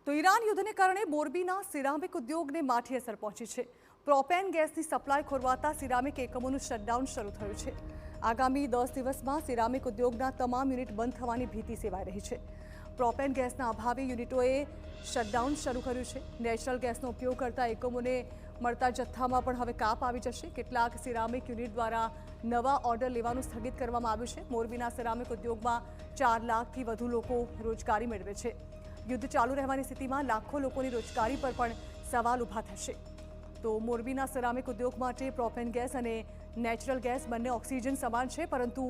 તો ઈરાન યુદ્ધને કારણે મોરબીના સિરામિક ઉદ્યોગને માઠી અસર પહોંચી છે। પ્રોપેન ગેસની સપ્લાય ખોરવાતા સિરામિક એકમોનું શટડાઉન શરૂ થયું છે। આગામી 10 દિવસમાં સિરામિક ઉદ્યોગના તમામ યુનિટ બંધ થવાની ભીતિ સેવાઈ રહી છે। પ્રોપેન ગેસના અભાવે યુનિટોએ શટડાઉન શરૂ કર્યું છે। નેચરલ ગેસનો ઉપયોગ કરતા એકમોને મળતા જથ્થામાં પણ હવે કાપ આવી જશે। કેટલાક સિરામિક યુનિટ દ્વારા નવા ઓર્ડર લેવાનું સ્થગિત કરવામાં આવ્યું છે। મોરબીના સિરામિક ઉદ્યોગમાં 4 લાખથી વધુ લોકો રોજગારી મેળવે છે। યુદ્ધ ચાલુ રહેવાની સ્થિતિમાં લાખો લોકોની રોજગારી પર પણ સવાલ ઊભા થશે। તો મોરબીના સિરામિક ઉદ્યોગ માટે પ્રોપેન ગેસ અને નેચરલ ગેસ બંને ઓક્સિજન સમાન છે, પરંતુ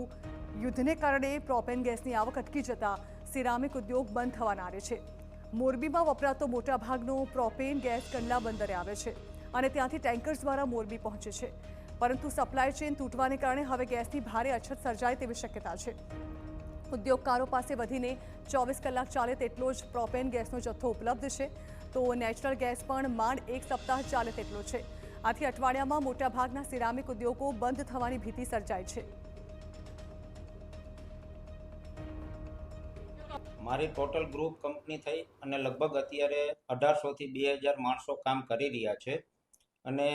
યુદ્ધને કારણે પ્રોપેન ગેસની આવક અટકી જતા સિરામિક ઉદ્યોગ બંધ થવાના આરે છે। મોરબીમાં વપરાતો મોટાભાગનો પ્રોપેન ગેસ કંડલા બંદરે આવે છે અને ત્યાંથી ટેન્કર્સ દ્વારા મોરબી પહોંચે છે, પરંતુ સપ્લાય ચેઇન તૂટવાને કારણે હવે ગેસની ભારે અછત સર્જાય તેવી શક્યતા છે। ઉદ્યોગકારો પાસે વધીને 24 કલાક ચાલે તેટલો જ પ્રોપેન ગેસનો જથ્થો ઉપલબ્ધ છે, તો નેચરલ ગેસ પણ માંડ 1 સપ્તાહ ચાલે તેટલો છે। આથી અઠવાડિયામાં મોટાભાગના સિરામિક ઉદ્યોગો બંધ થવાની ભીતિ સર્જાય છે। મારી ટોટલ ગ્રુપ કંપની થઈ અને લગભગ અત્યારે 1800 થી 2000 માણસો કામ કરી રહ્યા છે અને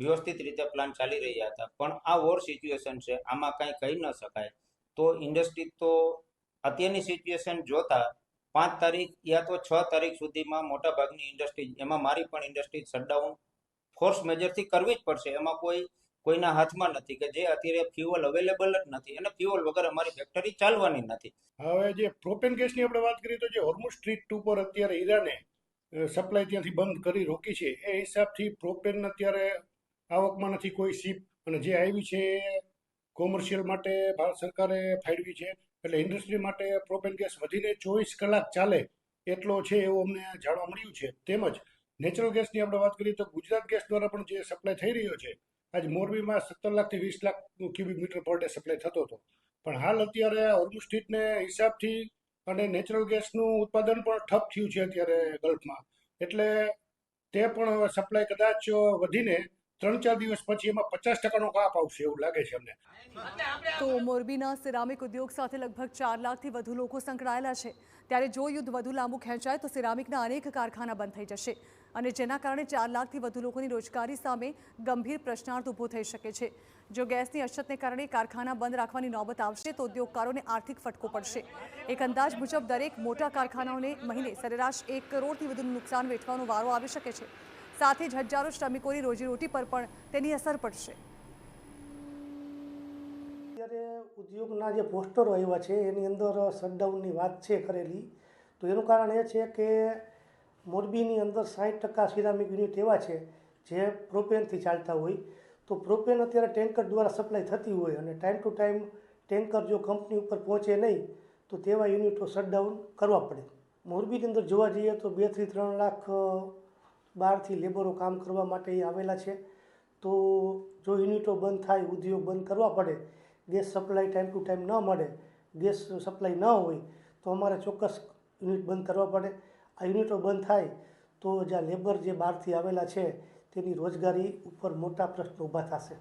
વ્યવસ્થિત રીતે પ્લાન ચાલી રહ્યા હતા, પણ આ વોર સિચ્યુએશન છે, આમાં કાંઈ કહી ન શકાય। તો ઇન્ડસ્ટ્રી તો અત્યારની સિચ્યુએશન જોતા 5 તારીખ યા તો 6 તારીખ સુધીમાં મોટાભાગની ઇન્ડસ્ટ્રી, એમાં મારી પણ ઇન્ડસ્ટ્રી શટડાઉન ફોર્સ મેજરથી કરવી જ પડશે। એમાં કોઈના હાથમાં નથી કે જે અત્યારે ફ્યુઅલ અવેલેબલ જ નથી અને ફ્યુઅલ વગર અમારી ફેક્ટરી ચાલવાની નથી। હવે જે પ્રોપેન ગેસની આપણે વાત કરીએ તો જે હોર્મુઝ સ્ટ્રીટ ઉપર અત્યારે ઈરાને સપ્લાય ત્યાંથી બંધ કરી રોકી છે, એ હિસાબથી પ્રોપેન અત્યારે આવકમાં નથી કોઈ શિપ, અને જે આવી છે એ કોમર્શિયલ માટે ભારત સરકારે ફાળવી છે, એટલે ઇન્ડસ્ટ્રી માટે પ્રોપેન ગેસ વધીને 24 કલાક ચાલે એટલો છે એવું અમને જાણવા મળ્યું છે। તેમજ નેચરલ ગેસની આપણે વાત કરીએ તો ગુજરાત ગેસ દ્વારા પણ જે સપ્લાય થઈ રહ્યો છે, આજ મોરબીમાં 17 લાખથી 20 lakh cubic metre per day supply થતો હતો, પણ હાલ અત્યારે હોર્મુઝ સ્ટ્રીટને હિસાબથી અને નેચરલ ગેસનું ઉત્પાદન પણ ઠપ થયું છે અત્યારે ગલ્ફમાં, એટલે તે પણ હવે સપ્લાય કદાચ વધીને 3-4 દિવસ પછી એમાં 50%નો કાપ આવશે એવું લાગે છે અમને। તો મોરબીના સિરામિક ઉદ્યોગ સાથે લગભગ 4 લાખથી વધુ લોકો સંકળાયેલા છે, ત્યારે જો યુદ્ધ વધુ લાંબુ ખેંચાય તો સિરામિકના અનેક કારખાના બંધ થઈ જશે અને જેના કારણે 4 લાખથી વધુ લોકોની રોજગારી સામે ગંભીર પ્રશ્નાર્થ ઊભો થઈ શકે છે। જો ગેસની અછતને કારણે કારખાના બંધ રાખવાની નોબત આવશે તો ઉદ્યોગકારોને આર્થિક ફટકો પડશે। એક અંદાજ મુજબ દરેક મોટા કારખાનાઓને મહિને સરેરાશ 1 કરોડથી વધુનું નુકસાન વેઠવાનો વારો આવી શકે છે। સાથે જ હજારો શ્રમિકોની રોજીરોટી પર પણ તેની અસર પડશે। અત્યારે ઉદ્યોગના જે પોસ્ટરો આવ્યા છે એની અંદર શટડાઉનની વાત છે કરેલી, તો એનું કારણ એ છે કે મોરબીની અંદર 60% સિરામિક યુનિટ એવા છે જે પ્રોપેનથી ચાલતા હોય, તો પ્રોપેન અત્યારે ટેન્કર દ્વારા સપ્લાય થતી હોય અને ટાઈમ ટુ ટાઈમ ટેન્કર જો કંપની ઉપર પહોંચે નહીં તો તેવા યુનિટો શટડાઉન કરવા પડે। મોરબીની અંદર જોવા જઈએ તો 2 થી 3 લાખ બહારથી લેબરો કામ કરવા માટે આવેલા છે, તો જો યુનિટો બંધ થાય, ઉદ્યોગ બંધ કરવા પડે, gas supply time to time ન મળે, ગેસ સપ્લાય ન હોય તો અમારે ચોક્કસ યુનિટ બંધ કરવા પડે। આ યુનિટો બંધ થાય તો જ્યાં લેબર જે બહારથી આવેલા છે તેની રોજગારી ઉપર મોટા પ્રશ્નો ઊભા થશે।